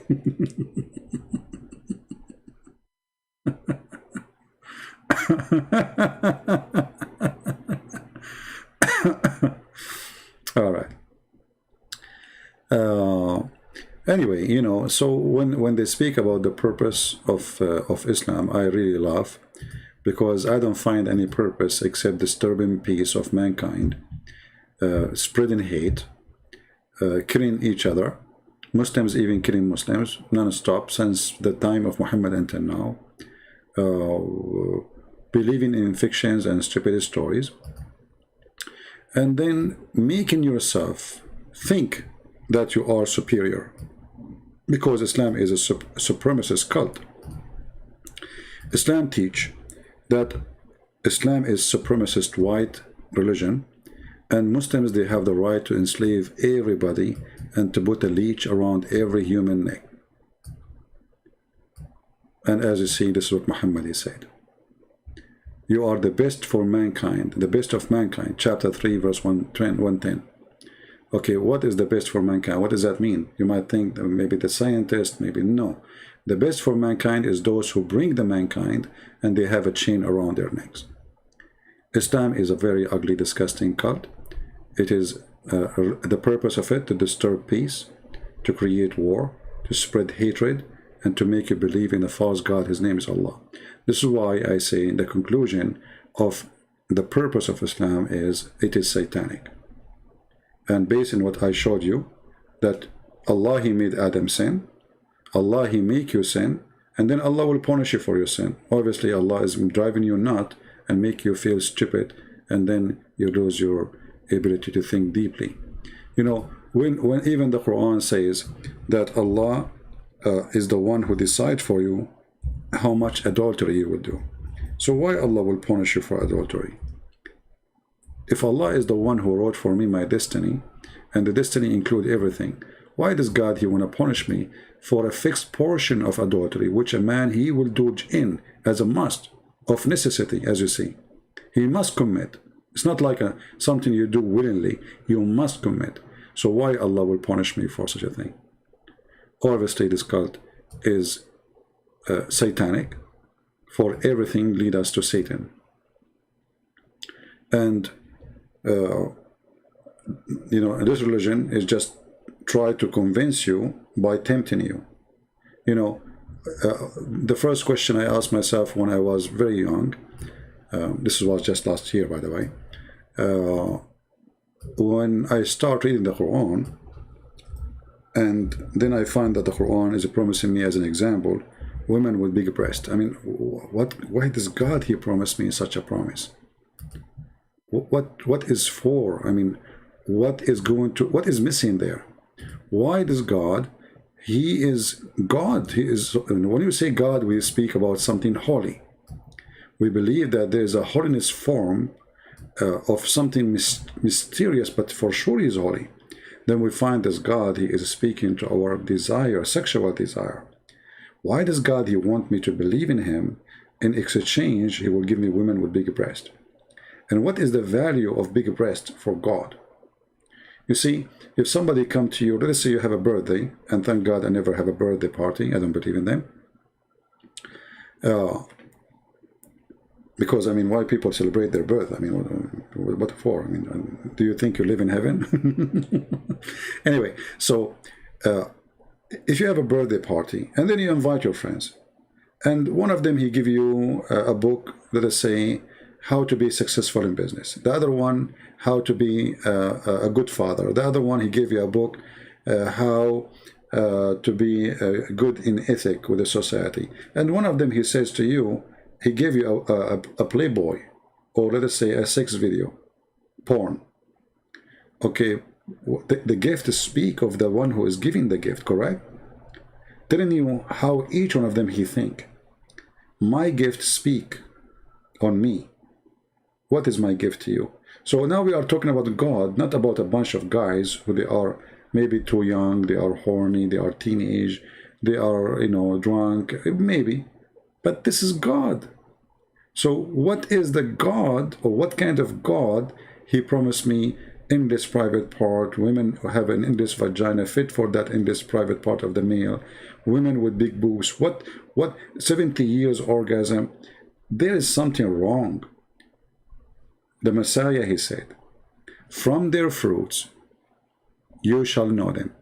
All right. Anyway, you know, so when they speak about the purpose of Islam, I really laugh, because I don't find any purpose except disturbing peace of mankind, spreading hate, killing each other, Muslims even killing Muslims non-stop since the time of Muhammad until now, believing in fictions and stupid stories, and then making yourself think that you are superior, because Islam is a supremacist cult. Islam teach that Islam is supremacist white religion, and Muslims, they have the right to enslave everybody and to put a leash around every human neck. And as you see, this is what Muhammad said. You are the best for mankind, the best of mankind. Chapter 3, verse 110. Okay, what is the best for mankind? What does that mean? You might think that maybe the scientist, maybe no. The best for mankind is those who bring the mankind and they have a chain around their necks. Islam is a very ugly, disgusting cult. It is the purpose of it to disturb peace, to create war, to spread hatred, and to make you believe in a false God. His name is Allah. This is why I say in the conclusion of the purpose of Islam is it is satanic. And based on what I showed you, that Allah, He made Adam sin, Allah, He make you sin, and then Allah will punish you for your sin. Obviously, Allah is driving you nut and make you feel stupid, and then you lose your ability to think deeply. You know, when even the Quran says that Allah is the one who decides for you how much adultery you will do. So why Allah will punish you for adultery? If Allah is the one who wrote for me my destiny, and the destiny include everything, why does God, He want to punish me for a fixed portion of adultery, which a man, he will do in as a must, of necessity, as you see. He must commit. It's not like something you do willingly. You must commit. So why Allah will punish me for such a thing? Obviously, this cult is satanic, for everything lead us to Satan. And you know, this religion is just try to convince you by tempting you. You know, the first question I asked myself when I was very young, this was just last year, by the way, when I start reading the Quran, and then I find that the Quran is promising me as an example women with big breasts. I mean, why does God, He promised me such a promise? What is for? I mean, what is missing there? Why does God, He is God. He is, when you say God, we speak about something holy. We believe that there is a holiness form of something mysterious, but for sure He is holy. Then we find as God, He is speaking to our desire, sexual desire. Why does God, He want me to believe in Him? In exchange, He will give me women with big breasts. And what is the value of big breast for God? You see, if somebody come to you, let's say you have a birthday, and thank God I never have a birthday party, I don't believe in them. Because, I mean, why people celebrate their birth? I mean, what for? I mean, do you think you live in heaven? Anyway, so if you have a birthday party and then you invite your friends, and one of them he give you a book, let us say, how to be successful in business. The other one, how to be a good father. The other one, he gave you a book, how to be good in ethic with the society. And one of them, he says to you, he gave you a Playboy, or let us say a sex video, porn. Okay, the gift speak of the one who is giving the gift, correct? Telling you how each one of them he think. My gift speak on me. What is my gift to you? So now we are talking about God, not about a bunch of guys who they are maybe too young, they are horny, they are teenage, they are, you know, drunk, maybe. But this is God. So what is the God, or what kind of God he promised me in this private part? Women have an in this vagina fit for that in this private part of the male. Women with big boobs. What 70 years orgasm? There is something wrong. The Messiah, he said, from their fruits you shall know them.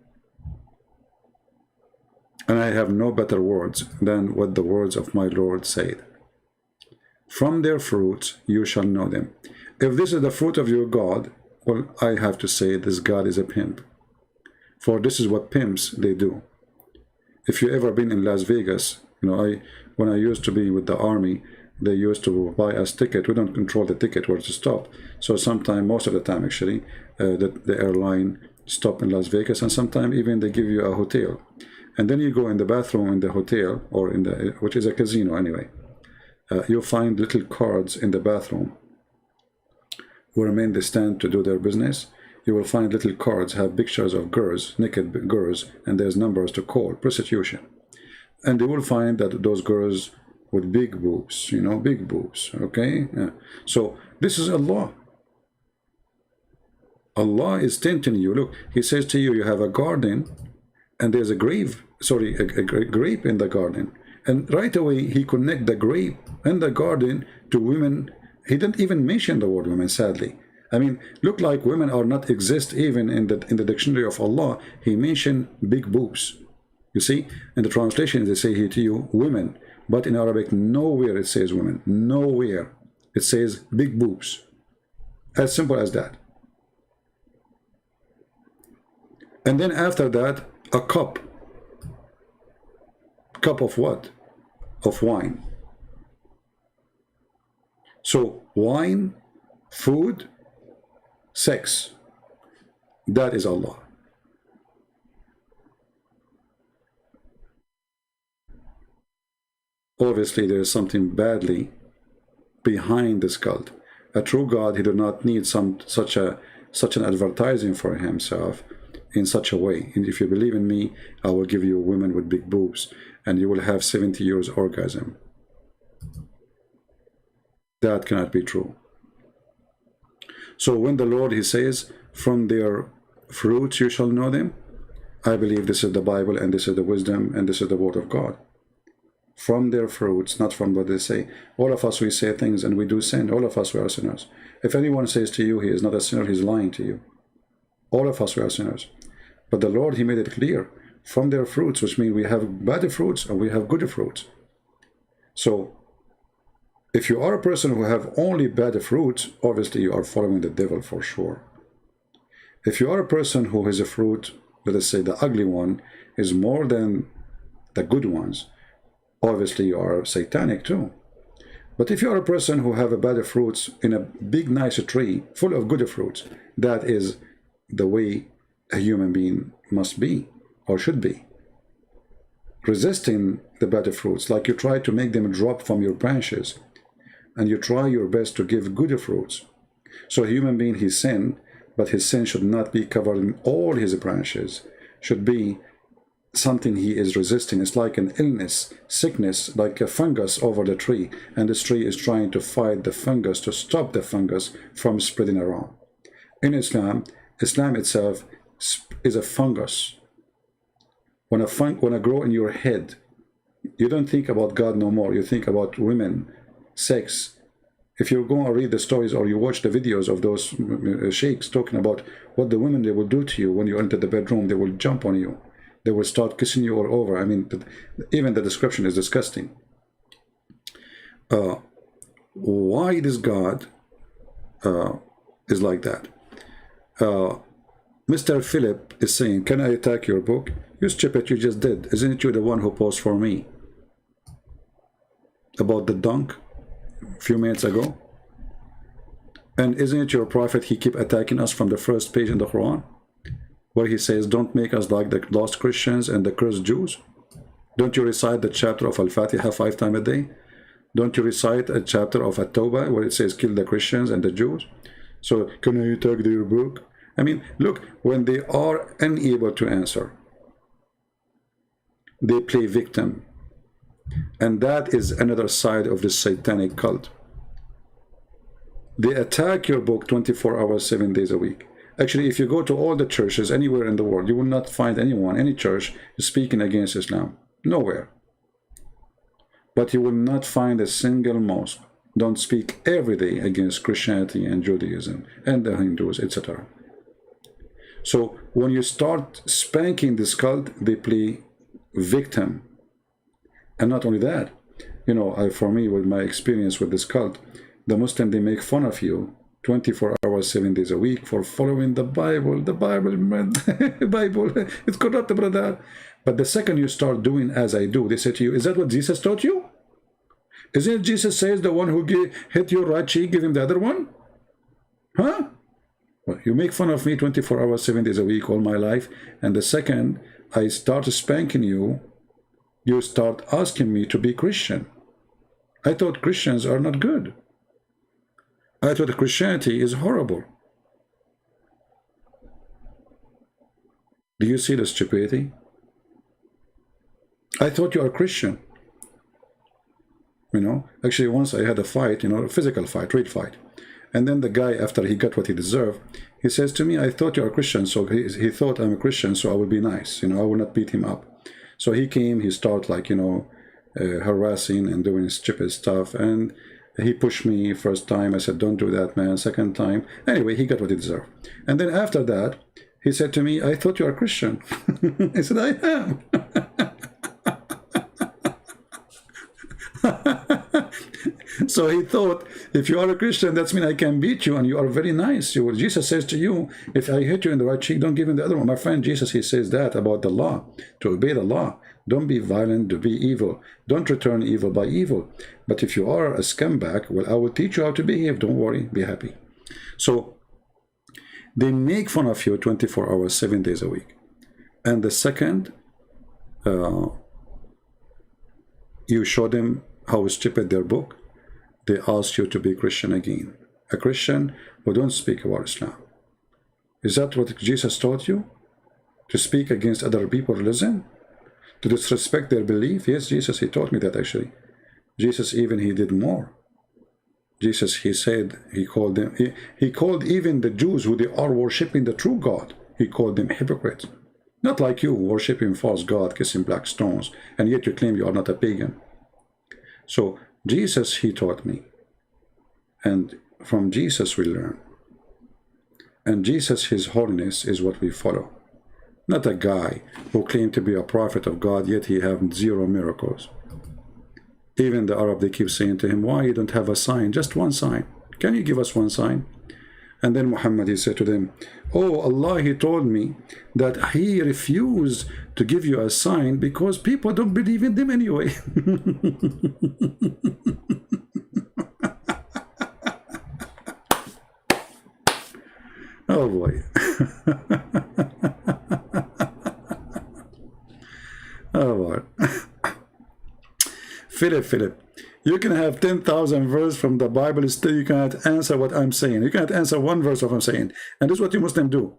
And I have no better words than what the words of my Lord said. From their fruits you shall know them. If this is the fruit of your God, well, I have to say this God is a pimp. For this is what pimps, they do. If you ever been in Las Vegas, you know, when I used to be with the army, they used to buy us ticket. We don't control the ticket where to stop. So sometime, most of the time actually, the airline stop in Las Vegas, and sometimes even they give you a hotel. And then you go in the bathroom in the hotel, or in the, which is a casino anyway. You'll find little cards in the bathroom where men they stand to do their business. You will find little cards have pictures of girls, naked girls, and there's numbers to call, prostitution. And you will find that those girls with big boobs, you know, big boobs, okay? Yeah. So this is Allah. Allah is tempting you. Look, he says to you, you have a garden, and there's a grape in the garden. And right away, he connect the grape and the garden to women. He didn't even mention the word women, sadly. I mean, look like women are not exist even in the dictionary of Allah. He mentioned big boobs. You see, in the translation, they say here to you, women. But in Arabic, nowhere it says women. Nowhere. It says big boobs. As simple as that. And then after that, a cup. Cup of what? Of wine. So wine, food, sex. That is Allah. Obviously, there is something badly behind this cult. A true God, he do not need such an advertising for himself in such a way. And if you believe in me, I will give you women with big boobs, and you will have 70 years orgasm. That cannot be true. So when the Lord, he says, from their fruits you shall know them, I believe this is the Bible, and this is the wisdom, and this is the word of God. From their fruits, not from what they say. All of us, we say things and we do sin. All of us, we are sinners. If anyone says to you he is not a sinner, he's lying to you. All of us, we are sinners. But the Lord, he made it clear. From their fruits, which means we have bad fruits and we have good fruits. So, if you are a person who have only bad fruits, obviously you are following the devil for sure. If you are a person who has a fruit, let us say the ugly one, is more than the good ones, obviously you are satanic too. But if you are a person who have a bad fruits in a big nice tree full of good fruits, that is the way a human being must be or should be. Resisting the bad fruits, like you try to make them drop from your branches, and you try your best to give good fruits. So a human being, he sinned, but his sin should not be covered in all his branches, should be something he is resisting. It's like an illness, sickness, like a fungus over the tree, and this tree is trying to fight the fungus, to stop the fungus from spreading around. In Islam, Islam itself is a fungus. When a grow in your head, you don't think about God no more. You think about women, sex, If you go and read the stories or you watch the videos of those sheikhs talking about what the women they will do to you when you enter the bedroom, they will jump on you. They will start kissing you all over. I mean, even the description is disgusting. Why this God is like that? Mr. Philip is saying, can I attack your book? You stupid, you just did. Isn't it you the one who posed for me about the dunk a few minutes ago? And isn't it your prophet, he keep attacking us from the first page in the Quran, where he says, don't make us like the lost Christians and the cursed Jews? Don't you recite the chapter of Al-Fatiha 5 times a day? Don't you recite a chapter of At-Tawbah where it says, kill the Christians and the Jews? So, can I attack their book? I mean, look, when they are unable to answer, they play victim. And that is another side of the satanic cult. They attack your book 24 hours, 7 days a week. Actually, if you go to all the churches anywhere in the world, you will not find anyone, any church, speaking against Islam. Nowhere. But you will not find a single mosque don't speak every day against Christianity and Judaism and the Hindus, etc. So when you start spanking this cult, they play victim. And not only that, you know, for me, with my experience with this cult, the Muslim, they make fun of you 24 hours, 7 days a week for following the Bible. The Bible, man, Bible, it's corrupt, brother. But the second you start doing as I do, they say to you, is that what Jesus taught you? Isn't it Jesus says the one who hit your right cheek, give him the other one? Huh? Well, you make fun of me 24 hours, 7 days a week, all my life. And the second I start spanking you, you start asking me to be Christian. I thought Christians are not good. I thought Christianity is horrible. Do you see the stupidity? I thought you are Christian. You know, actually once I had a fight, you know, a physical fight, real fight. And then the guy, after he got what he deserved, he says to me, I thought you are a Christian. So he thought I'm a Christian, so I will be nice. You know, I will not beat him up. So he came, he started like, you know, harassing and doing stupid stuff. And he pushed me first time. I said, don't do that, man. Second time. Anyway, he got what he deserved. And then after that, he said to me, I thought you are a Christian. I said, I am. So he thought, if you are a Christian, that means I can beat you and you are very nice. Jesus says to you, if I hit you in the right cheek, don't give him the other one. My friend, Jesus, he says that about the law, to obey the law. Don't be violent, to be evil. Don't return evil by evil. But if you are a scumbag, well, I will teach you how to behave. Don't worry, be happy. So they make fun of you 24 hours, 7 days a week. And the second, you show them how stupid their book, they ask you to be Christian again. A Christian who don't speak about Islam. Is that what Jesus taught you? To speak against other people's religion? To disrespect their belief? Yes, Jesus, he taught me that actually. Jesus even, he did more. Jesus, he said, he called them, he called even the Jews who they are worshipping the true God, he called them hypocrites. Not like you, worshipping false God, kissing black stones, and yet you claim you are not a pagan. So Jesus, he taught me. And from Jesus we learn. And Jesus, his holiness, is what we follow. Not a guy who claimed to be a prophet of God, yet he have 0 miracles. Even the Arab, they keep saying to him, why you don't have a sign? Just one sign. Can you give us one sign? And then Muhammad, he said to them, oh, Allah, he told me that he refused to give you a sign because people don't believe in them anyway. Oh boy. Oh boy. Philip, you can have 10,000 verses from the Bible, still you cannot answer what I'm saying. You cannot answer one verse of what I'm saying. And this is what you Muslims do.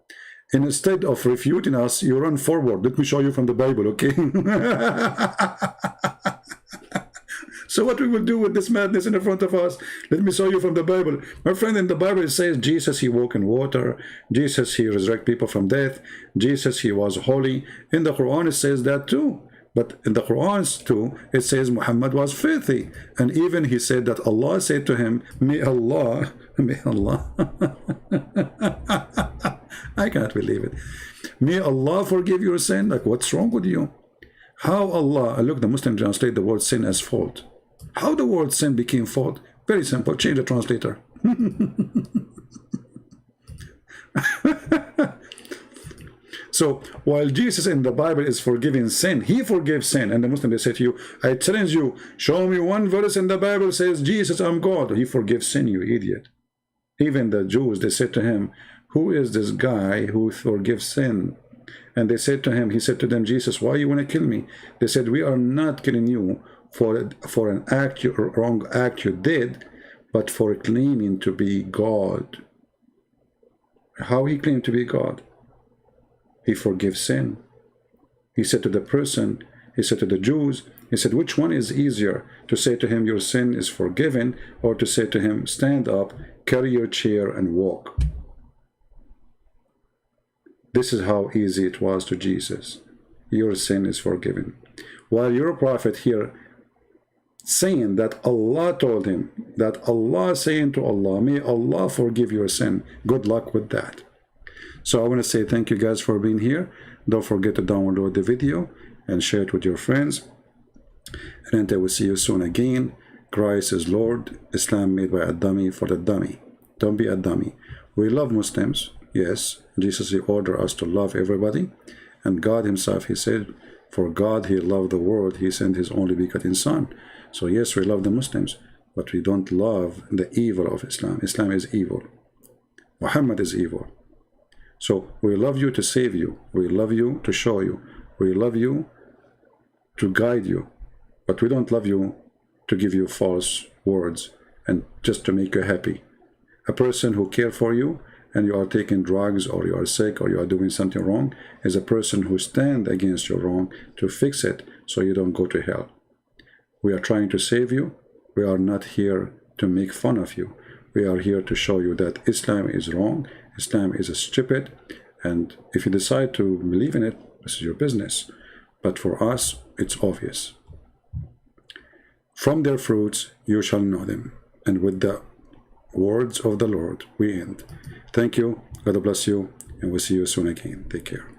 And instead of refuting us, you run forward. Let me show you from the Bible, okay? So what we will do with this madness in the front of us? Let me show you from the Bible. My friend, in the Bible it says Jesus, he walked in water. Jesus, he resurrected people from death. Jesus, he was holy. In the Quran it says that too. But in the Quran too, it says Muhammad was filthy. And even he said that Allah said to him, may Allah, I can't believe it. May Allah forgive your sin. Like, what's wrong with you? How Allah, look, the Muslim translate the word sin as fault. How the word sin became fault? Very simple, change the translator. So while Jesus in the Bible is forgiving sin, he forgives sin. And the Muslim, they say to you, I challenge you, show me one verse in the Bible says, Jesus, I'm God. He forgives sin, you idiot. Even the Jews, they said to him, who is this guy who forgives sin? And they said to him, he said to them, Jesus, why you want to kill me? They said, we are not killing you for an act, wrong act you did, but for claiming to be God. How he claimed to be God? He forgives sin. He said to the person, he said to the Jews, he said, which one is easier, to say to him, your sin is forgiven, or to say to him, stand up, carry your chair, and walk? This is how easy it was to Jesus. Your sin is forgiven. While your prophet here saying that Allah told him, that Allah saying to Allah, may Allah forgive your sin. Good luck with that. So I want to say thank you guys for being here. Don't forget to download the video and share it with your friends. And until we see you soon again, Christ is Lord, Islam made by a dummy for the dummy. Don't be a dummy. We love Muslims. Yes, Jesus, he ordered us to love everybody. And God himself, he said, for God, he loved the world. He sent his only begotten son. So yes, we love the Muslims, but we don't love the evil of Islam. Islam is evil. Muhammad is evil. So we love you to save you. We love you to show you. We love you to guide you. But we don't love you to give you false words and just to make you happy. A person who cares for you and you are taking drugs or you are sick or you are doing something wrong is a person who stands against your wrong to fix it so you don't go to hell. We are trying to save you. We are not here to make fun of you. We are here to show you that Islam is wrong. Islam is stupid. And if you decide to believe in it, this is your business. But for us, it's obvious. From their fruits, you shall know them. And with the words of the Lord, we end. Thank you. God bless you. And we'll see you soon again. Take care.